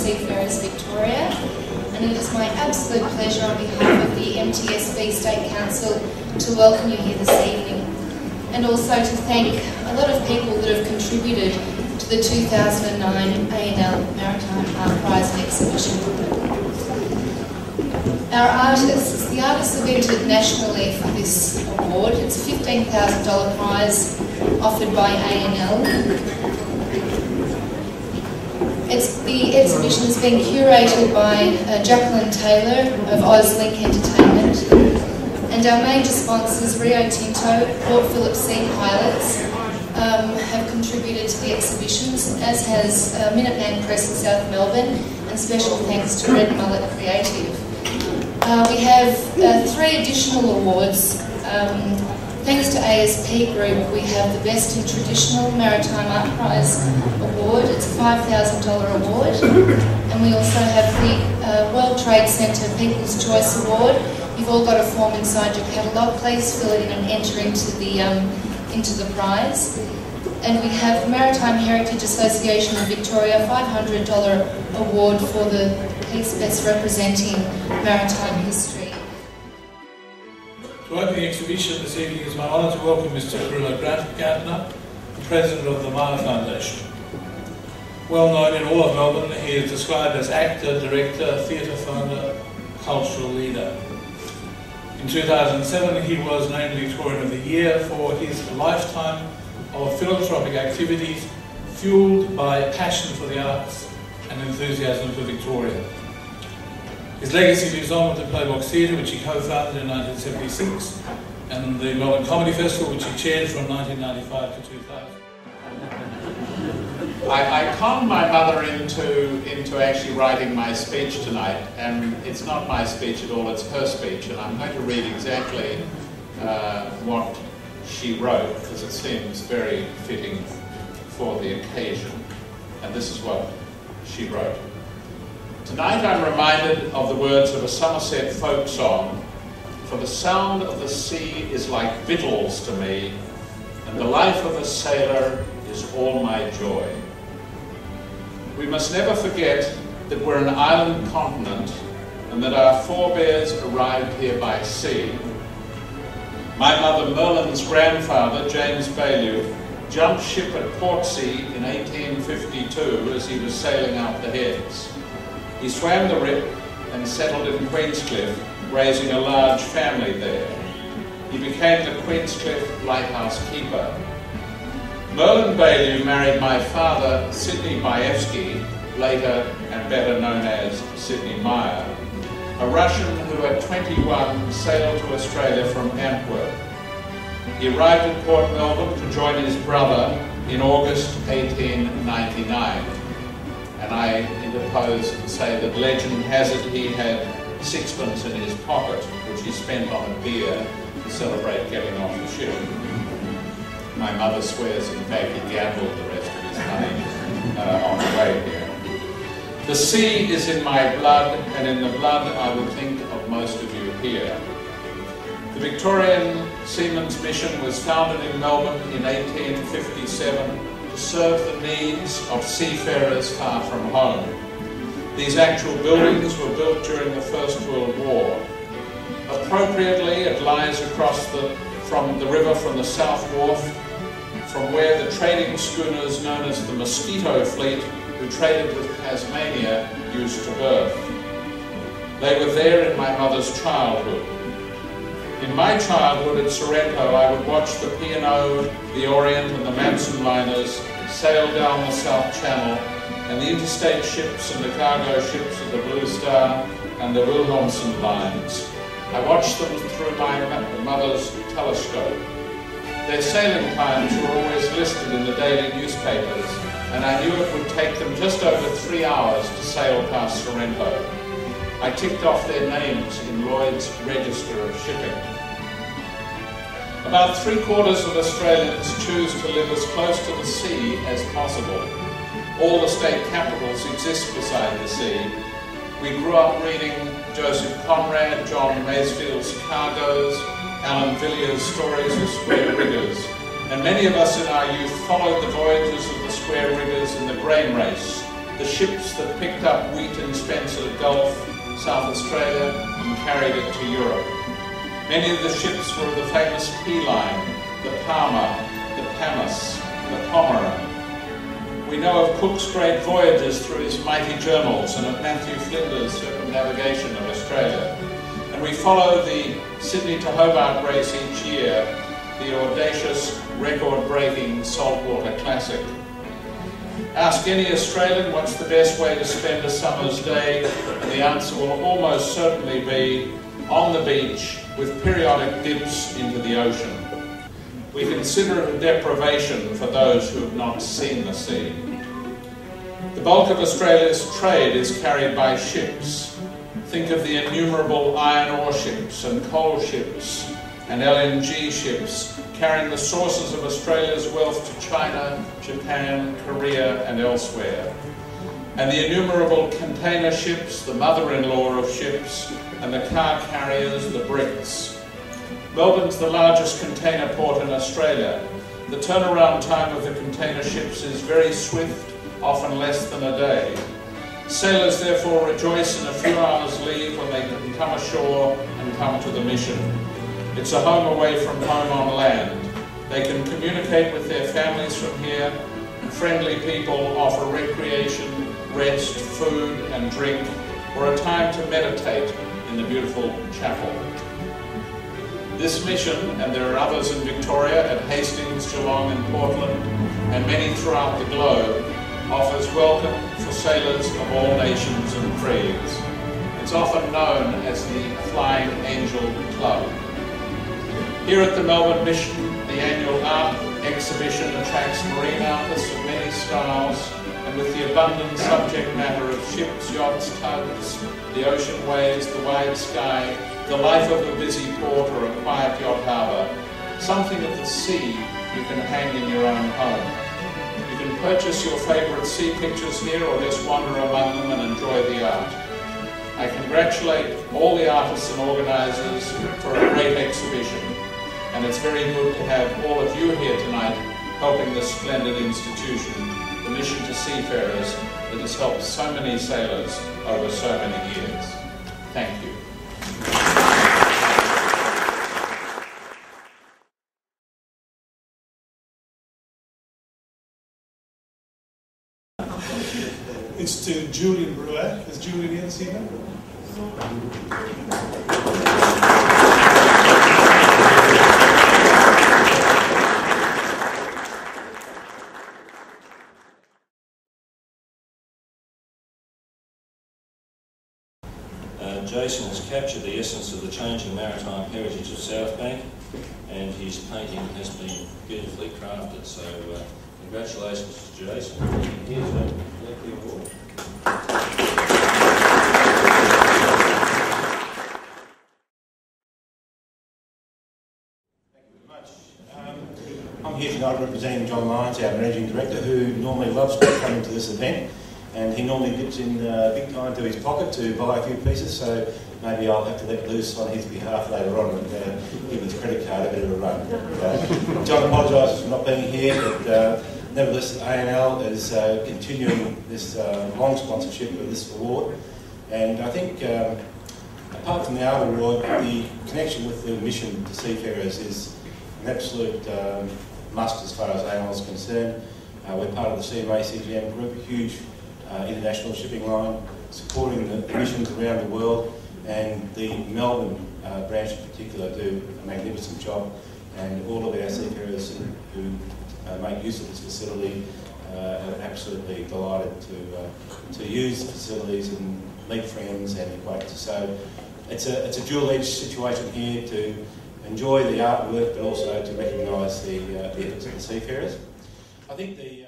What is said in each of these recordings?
Seafarers Victoria, and it is my absolute pleasure on behalf of the MTSV State Council to welcome you here this evening, and also to thank a lot of people that have contributed to the 2009 ANL Maritime Art Prize and Exhibition. Our artists, the artists have entered nationally for this award. It's a $15,000 prize offered by ANL. The exhibition has been curated by Jacqueline Taylor of Ozlink Entertainment, and our major sponsors, Rio Tinto, Port Phillip Sea Pilots, have contributed to the exhibitions, as has Minuteman Press in South Melbourne, and special thanks to Red Mullet Creative. We have 3 additional awards. Thanks to ASP Group, we have the Best in Traditional Maritime Art Prize Award. It's a $5,000 award. And we also have the World Trade Centre People's Choice Award. You've all got a form inside your catalogue. Please fill it in and enter into the prize. And we have the Maritime Heritage Association of Victoria $500 award for the piece best representing maritime history. To open the exhibition this evening, it is my honour to welcome Mr. Bruno Gantner, President of the Myer Foundation. Well known in all of Melbourne, he is described as actor, director, theatre founder, cultural leader. In 2007, he was named Victorian of the Year for his lifetime of philanthropic activities fueled by passion for the arts and enthusiasm for Victoria. His legacy lives on with the Playbox Theatre, which he co-founded in 1976, and the Melbourne Comedy Festival, which he chaired from 1995 to 2000. I conned my mother into actually writing my speech tonight, and it's not my speech at all, it's her speech, and I'm going to read exactly what she wrote, because it seems very fitting for the occasion. And this is what she wrote. Tonight I'm reminded of the words of a Somerset folk song, for the sound of the sea is like victuals to me, and the life of a sailor is all my joy. We must never forget that we're an island continent and that our forebears arrived here by sea. My mother Merlin's grandfather, James Baillieu, jumped ship at Portsea in 1852 as he was sailing out the Heads. He swam the Rip and settled in Queenscliff, raising a large family there. He became the Queenscliff lighthouse keeper. Merlin Baillieu married my father, Sidney Maevsky, later and better known as Sidney Myer, a Russian who at 21 sailed to Australia from Antwerp. He arrived at Port Melbourne to join his brother in August 1899. And I interpose and say that legend has it he had sixpence in his pocket, which he spent on a beer to celebrate getting off the ship. My mother swears, in fact, he gambled the rest of his money on the way here. The sea is in my blood, and in the blood I would think of most of you here. The Victorian Seamen's Mission was founded in Melbourne in 1857 to serve the needs of seafarers far from home. These actual buildings were built during the First World War. Appropriately, it lies across from the river from the South Wharf, from where the trading schooners known as the Mosquito Fleet, who traded with Tasmania, used to berth. They were there in my mother's childhood. In my childhood at Sorrento, I would watch the P&O, the Orient and the Manson liners sail down the South Channel, and the interstate ships and the cargo ships of the Blue Star and the Wilhelmsen lines. I watched them through my mother's telescope. Their sailing times were always listed in the daily newspapers, and I knew it would take them just over 3 hours to sail past Sorrento. I ticked off their names in Lloyd's Register of Shipping. About 3/4 of Australians choose to live as close to the sea as possible. All the state capitals exist beside the sea. We grew up reading Joseph Conrad, John Masefield's Cargoes, Alan Villiers' stories of square riggers, and many of us in our youth followed the voyages of the square riggers in the grain race, the ships that picked up wheat in Spencer Gulf, South Australia, and carried it to Europe. Many of the ships were of the famous P line, the Palmer, the Pamis, the Pomeroy. We know of Cook's great voyages through his mighty journals and of Matthew Flinders' circumnavigation of Australia. And we follow the Sydney to Hobart race each year, the audacious, record-breaking Saltwater Classic. Ask any Australian what's the best way to spend a summer's day, and the answer will almost certainly be on the beach with periodic dips into the ocean. We consider it a deprivation for those who have not seen the sea. The bulk of Australia's trade is carried by ships. Think of the innumerable iron ore ships and coal ships and LNG ships carrying the sources of Australia's wealth to China, Japan, Korea and elsewhere. And the innumerable container ships, the mother-in-law of ships, and the car carriers, the bricks. Melbourne's the largest container port in Australia. The turnaround time of the container ships is very swift, often less than a day. Sailors therefore rejoice in a few hours' leave when they can come ashore and come to the mission. It's a home away from home on land. They can communicate with their families from here. Friendly people offer recreation, rest, food and drink, or a time to meditate in the beautiful chapel. This mission, and there are others in Victoria, at Hastings, Geelong and Portland, and many throughout the globe, offers welcome for sailors of all nations and creeds. It's often known as the Flying Angel Club. Here at the Melbourne Mission, the annual art exhibition attracts marine artists of many styles, and with the abundant subject matter of ships, yachts, tugs, the ocean waves, the wide sky, the life of a busy port or a quiet yacht harbour, something of the sea you can hang in your own home. You can purchase your favourite sea pictures here or just wander among them and enjoy the art. I congratulate all the artists and organisers for a great exhibition, and it's very good to have all of you here tonight helping this splendid institution, the Mission to Seafarers, that has helped so many sailors over so many years. Thank you. It's to Julian Brewer. Is Julian here this evening? Jason has captured the essence of the changing maritime heritage of South Bank, and his painting has been beautifully crafted. So congratulations to Jason. Here's the award. Thank you very much. I'm here tonight representing John Lyons, our Managing Director, who normally loves to come into this event. And he normally dips in big time to his pocket to buy a few pieces, so maybe I'll have to let loose on his behalf later on and give his credit card a bit of a run. John apologises for not being here, but nevertheless, ANL is continuing this long sponsorship of this award. And I think, apart from the art award, the connection with the Mission to Seafarers is an absolute must as far as ANL is concerned. We're part of the CMA CGM group, a huge international shipping line, supporting the missions around the world, and the Melbourne branch in particular do a magnificent job, and all of our seafarers who make use of this facility are absolutely delighted to use the facilities and meet friends and acquaintances. So it's a dual-edged situation here to enjoy the artwork, but also to recognise the efforts of the seafarers. I think the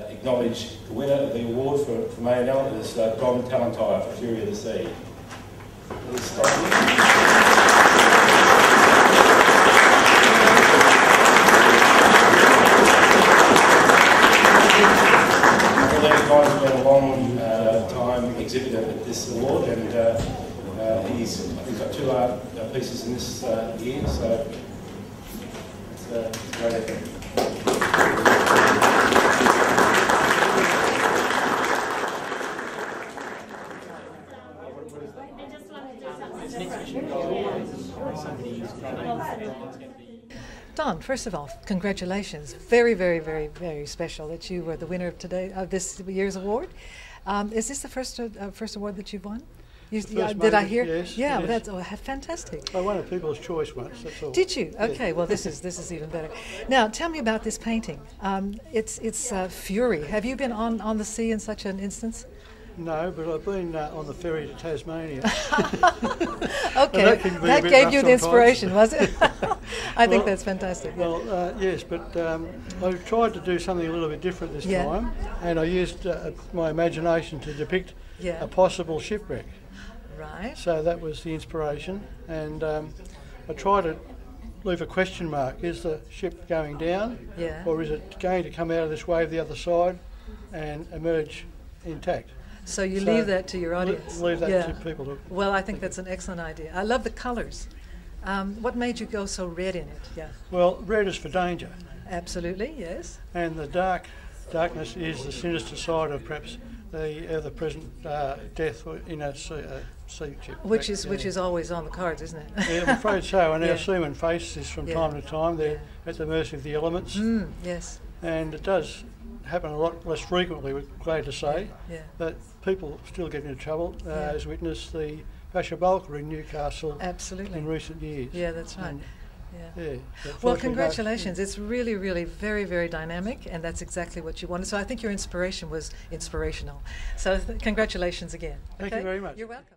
acknowledge the winner of the award from ANL is Don Talentire for Fury of the Sea. Don's been a long time exhibitor at this award, and he's got two art pieces in this year, so it's a great effort. Don, first of all, congratulations. Very, very, very, very special that you were the winner of this year's award. Is this the first award that you've won? Did I hear? Yes. Yeah, yes. That's fantastic. I won a People's Choice once. That's all. Did you? Okay. Yeah. Well, this is even better. Now, tell me about this painting. It's Fury. Have you been on the sea in such an instance? No, but I've been on the ferry to Tasmania. Okay, that gave you the inspiration, was it? I think Well, that's fantastic. Yeah. Well, yes, but I tried to do something a little bit different this Yeah. time, and I used my imagination to depict Yeah. a possible shipwreck. Right. So that was the inspiration, and I tried to leave a question mark. Is the ship going down, Yeah. or is it going to come out of this wave the other side and emerge intact? So you So leave that to your audience. Leave that Yeah. to people to... Well, I think that's an excellent idea. I love the colours. What made you go so red in it? Yeah. Well, red is for danger, Absolutely. Yes. and the darkness is the sinister side of perhaps the ever-present death in a sea ship. Which is always on the cards, isn't it? Yeah, I'm afraid so, and Yeah. our seamen face this from Yeah. time to time. They're at the mercy of the elements, Yes. and it does happen a lot less frequently, we're glad to say, Yeah. but people still get into trouble, Yeah. as witness the Basher Bulker in Newcastle Absolutely. in recent years. Yeah, that's right. And, Yeah. yeah, but Well, fortunately, congratulations. It's really, really very, very dynamic, and that's exactly what you wanted. So I think your inspiration was inspirational. So congratulations again. Thank you Okay? very much. You're welcome.